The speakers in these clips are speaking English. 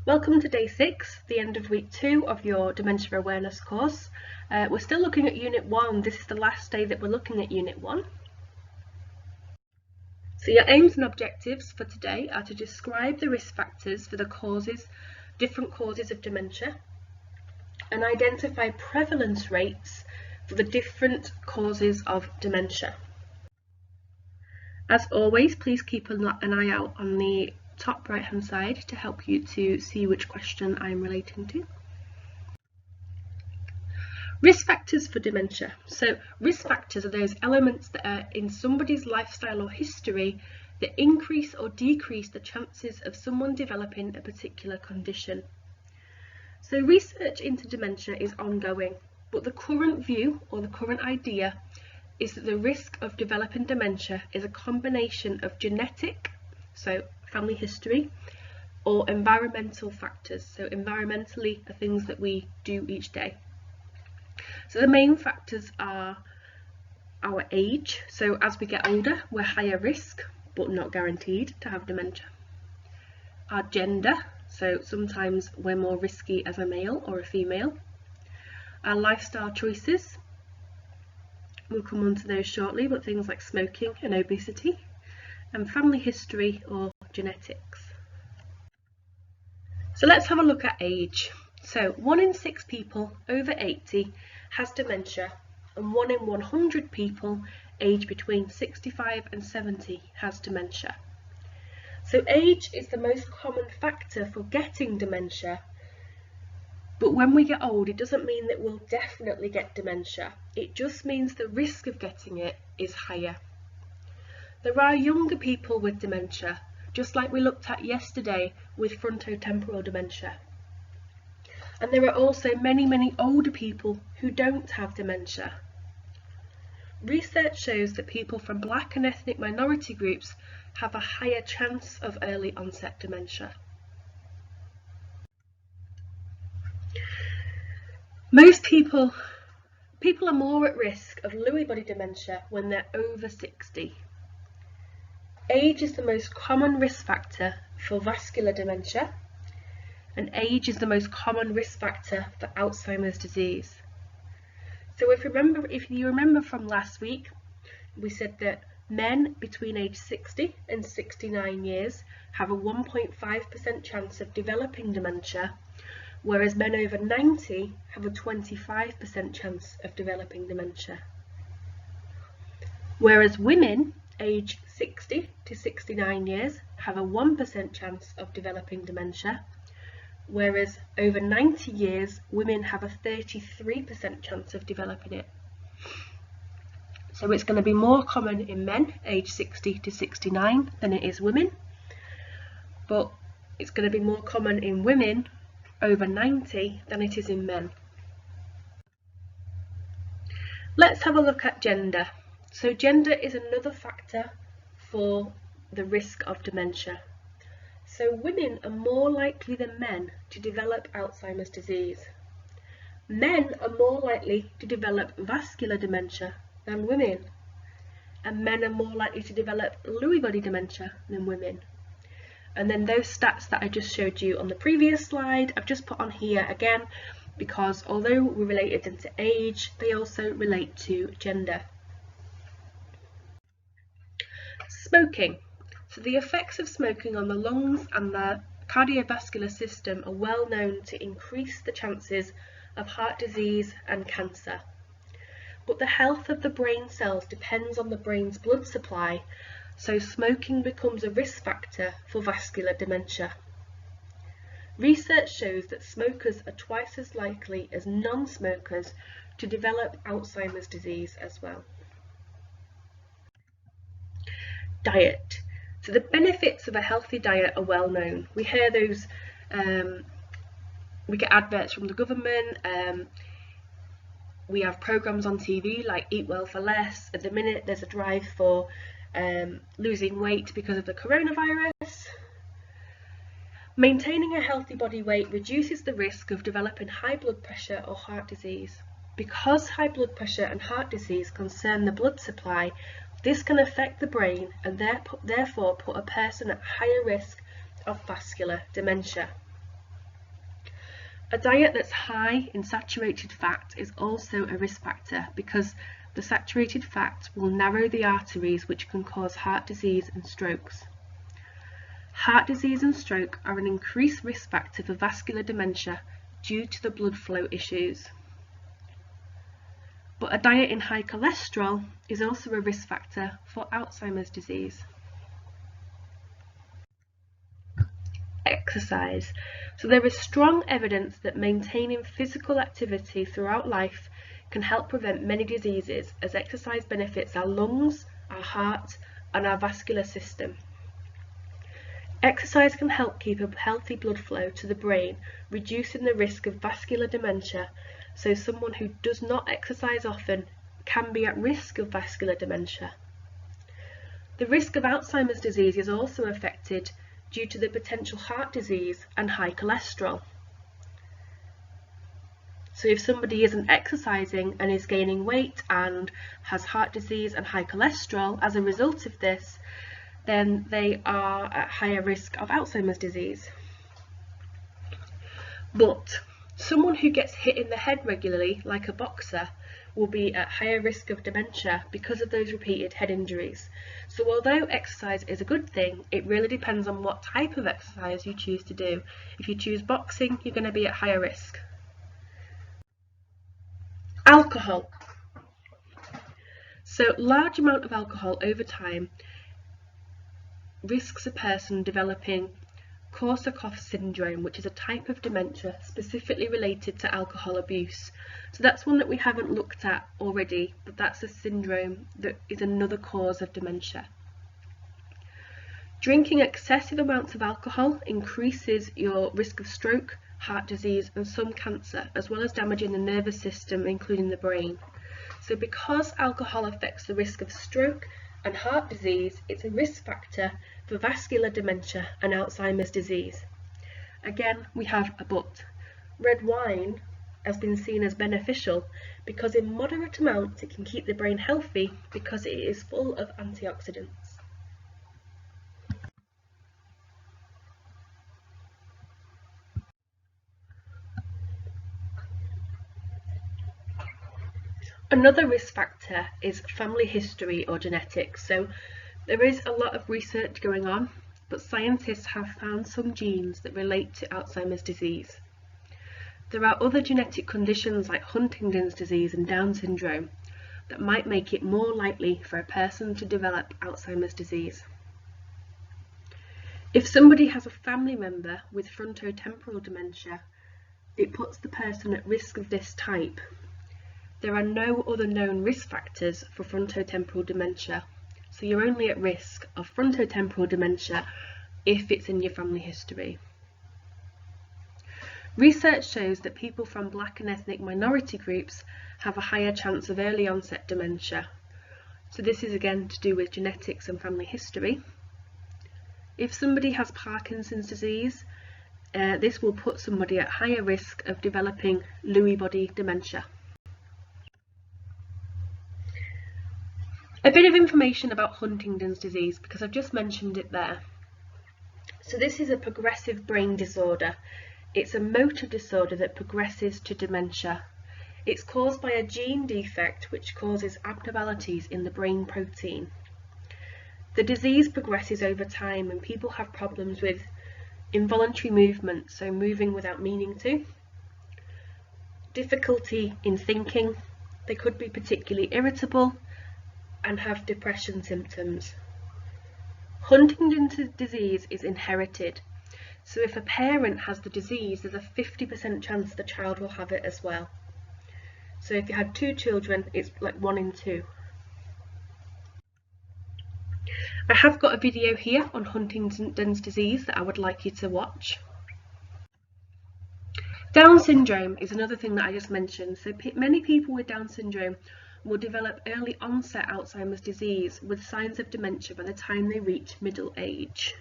Welcome to day 6, the end of week 2 of your Dementia Awareness course. We're still looking at Unit 1. This is the last day that we're looking at Unit 1. So your aims and objectives for today are to describe the risk factors for the different causes of dementia, and identify prevalence rates for the different causes of dementia. As always, please keep an eye out on the top right hand side to help you to see which question I'm relating to. Risk factors for dementia. So risk factors are those elements that are in somebody's lifestyle or history that increase or decrease the chances of someone developing a particular condition. So research into dementia is ongoing, but the current view or the current idea is that the risk of developing dementia is a combination of genetic, so family history, or environmental factors. So environmentally are things that we do each day. So the main factors are our age. So as we get older, we're higher risk, but not guaranteed to have dementia. Our gender, so sometimes we're more risky as a male or a female. Our lifestyle choices, we'll come on to those shortly, but things like smoking and obesity, and family history or genetics. So let's have a look at age. So 1 in 6 people over 80 has dementia, and 1 in 100 people aged between 65 and 70 has dementia. So age is the most common factor for getting dementia, but when we get old, it doesn't mean that we'll definitely get dementia. It just means the risk of getting it is higher. There are younger people with dementia, just like we looked at yesterday with frontotemporal dementia. And there are also many older people who don't have dementia. Research shows that people from Black and ethnic minority groups have a higher chance of early onset dementia. Most people are more at risk of Lewy body dementia when they're over 60. Age is the most common risk factor for vascular dementia, and age is the most common risk factor for Alzheimer's disease. So if you remember from last week, we said that men between age 60 and 69 years have a 1.5% chance of developing dementia, whereas men over 90 have a 25% chance of developing dementia. Whereas women aged 60 to 69 years have a 1% chance of developing dementia, whereas over 90 years women have a 33% chance of developing it. So it's going to be more common in men aged 60 to 69 than it is women, but it's going to be more common in women over 90 than it is in men. Let's have a look at gender. So gender is another factor for the risk of dementia. So women are more likely than men to develop Alzheimer's disease. Men are more likely to develop vascular dementia than women, and men are more likely to develop Lewy body dementia than women. And then those stats that I just showed you on the previous slide, I've just put on here again, because although we related them to age, they also relate to gender. Smoking. So the effects of smoking on the lungs and the cardiovascular system are well known to increase the chances of heart disease and cancer. But the health of the brain cells depends on the brain's blood supply, so smoking becomes a risk factor for vascular dementia. Research shows that smokers are twice as likely as non-smokers to develop Alzheimer's disease as well. Diet. So the benefits of a healthy diet are well known. We hear those, we get adverts from the government, we have programs on TV like Eat Well for Less. At the minute there's a drive for losing weight because of the coronavirus. Maintaining a healthy body weight reduces the risk of developing high blood pressure or heart disease. Because high blood pressure and heart disease concern the blood supply, this can affect the brain and therefore put a person at higher risk of vascular dementia. A diet that's high in saturated fat is also a risk factor because the saturated fat will narrow the arteries, which can cause heart disease and strokes. Heart disease and stroke are an increased risk factor for vascular dementia due to the blood flow issues. But a diet in high cholesterol is also a risk factor for Alzheimer's disease. Exercise. So there is strong evidence that maintaining physical activity throughout life can help prevent many diseases, as exercise benefits our lungs, our heart, and our vascular system. Exercise can help keep a healthy blood flow to the brain, reducing the risk of vascular dementia, so someone who does not exercise often can be at risk of vascular dementia. The risk of Alzheimer's disease is also affected due to the potential heart disease and high cholesterol. So if somebody isn't exercising and is gaining weight and has heart disease and high cholesterol as a result of this, then they are at higher risk of Alzheimer's disease. But someone who gets hit in the head regularly, like a boxer, will be at higher risk of dementia because of those repeated head injuries. So although exercise is a good thing, it really depends on what type of exercise you choose to do. If you choose boxing, you're going to be at higher risk. Alcohol. So large amount of alcohol over time risks a person developing Korsakoff syndrome, which is a type of dementia specifically related to alcohol abuse. So that's one that we haven't looked at already, but that's a syndrome that is another cause of dementia. Drinking excessive amounts of alcohol increases your risk of stroke, heart disease, and some cancer, as well as damaging the nervous system, including the brain. So because alcohol affects the risk of stroke and heart disease, it's a risk factor for vascular dementia and Alzheimer's disease. Again, we have a but. Red wine has been seen as beneficial because in moderate amounts it can keep the brain healthy because it is full of antioxidants. Another risk factor is family history or genetics. So there is a lot of research going on, but scientists have found some genes that relate to Alzheimer's disease. There are other genetic conditions like Huntingdon's disease and Down syndrome that might make it more likely for a person to develop Alzheimer's disease. If somebody has a family member with frontotemporal dementia, it puts the person at risk of this type. There are no other known risk factors for frontotemporal dementia, so you're only at risk of frontotemporal dementia if it's in your family history. Research shows that people from Black and ethnic minority groups have a higher chance of early onset dementia. So this is again to do with genetics and family history. If somebody has Parkinson's disease, this will put somebody at higher risk of developing Lewy body dementia. A bit of information about Huntingdon's disease, because I've just mentioned it there. So this is a progressive brain disorder. It's a motor disorder that progresses to dementia. It's caused by a gene defect which causes abnormalities in the brain protein. The disease progresses over time and people have problems with involuntary movement, so moving without meaning to, difficulty in thinking, they could be particularly irritable, and have depression symptoms. Huntington's disease is inherited, so if a parent has the disease, there's a 50% chance the child will have it as well. So if you had 2 children, it's like 1 in 2. I have got a video here on Huntington's disease that I would like you to watch. Down syndrome is another thing that I just mentioned. So many people with Down syndrome will develop early onset Alzheimer's disease with signs of dementia by the time they reach middle age.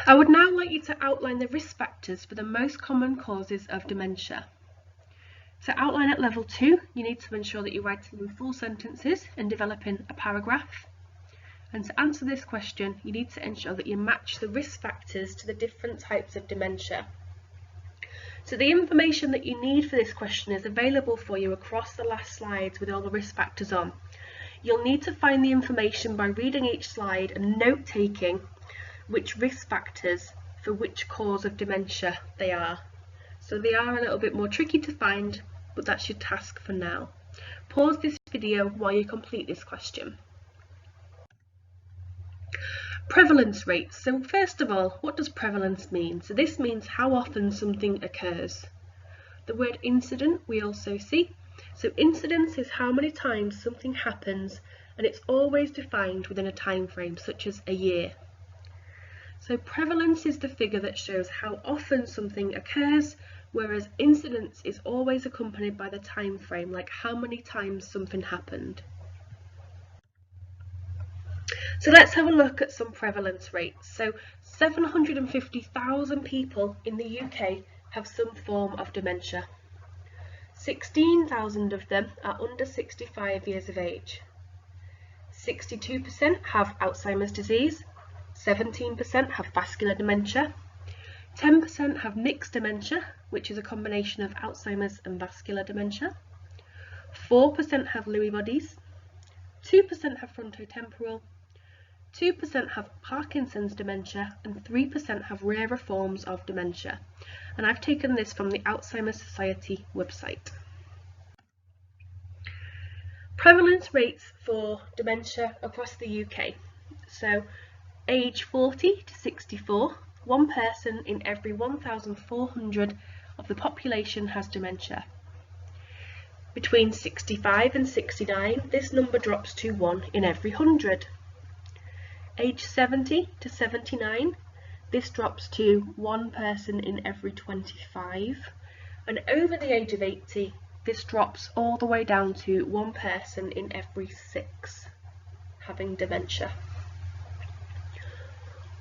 I would now like you to outline the risk factors for the most common causes of dementia. To outline at level 2, you need to ensure that you're writing in full sentences and developing a paragraph. And to answer this question, you need to ensure that you match the risk factors to the different types of dementia. So the information that you need for this question is available for you across the last slides with all the risk factors on. You'll need to find the information by reading each slide and note-taking which risk factors for which cause of dementia they are. So they are a little bit more tricky to find, but that's your task for now. Pause this video while you complete this question. Prevalence rates. So first of all, what does prevalence mean? So this means how often something occurs. The word incident we also see. So incidence is how many times something happens, and it's always defined within a time frame, such as a year. So prevalence is the figure that shows how often something occurs, whereas incidence is always accompanied by the time frame, like how many times something happened. So let's have a look at some prevalence rates. So 750,000 people in the UK have some form of dementia. 16,000 of them are under 65 years of age. 62% have Alzheimer's disease, 17% have vascular dementia, 10% have mixed dementia, which is a combination of Alzheimer's and vascular dementia, 4% have Lewy bodies, 2% have frontotemporal, 2% have Parkinson's dementia, and 3% have rarer forms of dementia. And I've taken this from the Alzheimer's Society website. Prevalence rates for dementia across the UK. So age 40 to 64, one person in every 1,400 of the population has dementia. Between 65 and 69, this number drops to 1 in every 100. Age 70 to 79, this drops to 1 person in every 25, and over the age of 80, this drops all the way down to 1 person in every 6 having dementia.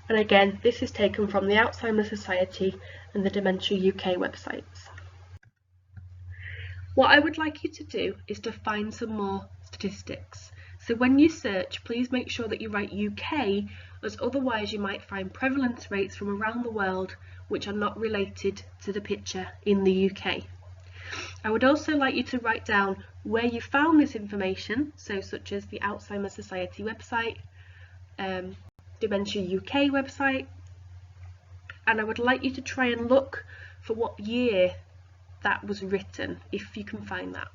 And again, this is taken from the Alzheimer's Society and the Dementia UK websites. What I would like you to do is to find some more statistics. So when you search, please make sure that you write UK, as otherwise you might find prevalence rates from around the world which are not related to the picture in the UK. I would also like you to write down where you found this information, so such as the Alzheimer's Society website, Dementia UK website, and I would like you to try and look for what year that was written, if you can find that.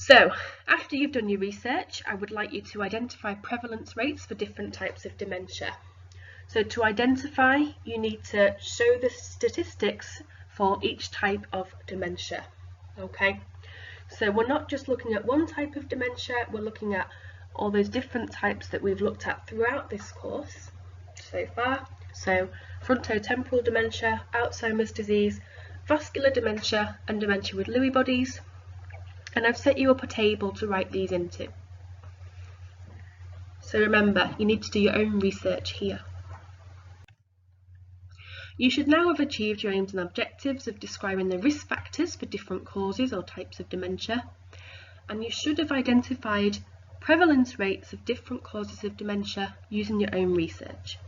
So, after you've done your research, I would like you to identify prevalence rates for different types of dementia. So to identify, you need to show the statistics for each type of dementia. Okay, so we're not just looking at one type of dementia, we're looking at all those different types that we've looked at throughout this course so far. So frontotemporal dementia, Alzheimer's disease, vascular dementia, and dementia with Lewy bodies. And I've set you up a table to write these into. So remember, you need to do your own research here. You should now have achieved your aims and objectives of describing the risk factors for different causes or types of dementia, and you should have identified prevalence rates of different causes of dementia using your own research.